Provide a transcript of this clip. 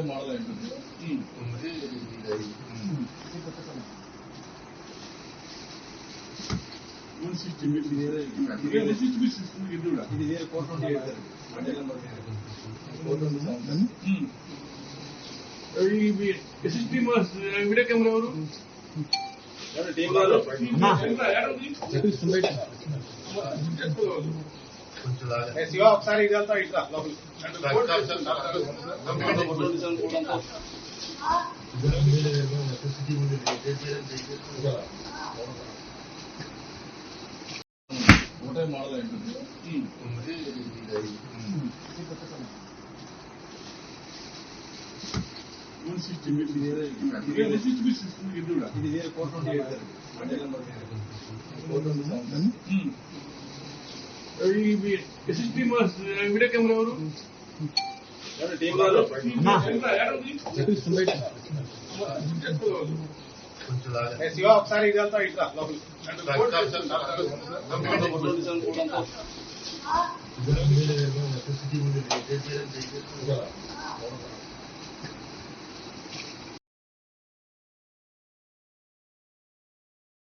Model ఉంటుంది. 160 metre ఇది వేరే 160 మీటర్ సిస్టమ్ ఇది కూడా ఇది వేరే 428 అంటే నెంబర్ ఈ ఎస్ఎస్పి మాస్ వీడియో కెమెరా ఎవరు టీమ్ లో శివ ఒకసారి ఇది వెళ్తా ఇట్లా మోడల్ ఉంటుంది. 160 మీటర్ ఇది వేరే 160 మీటర్ సిస్టమ్ ఇది కూడా ఇది వేరే 428 అంటే number SSP mass video camera ఎవరు టీమ్ లో శివ ఒకసారి ఇది వెళ్తా ఇట్లా లోపల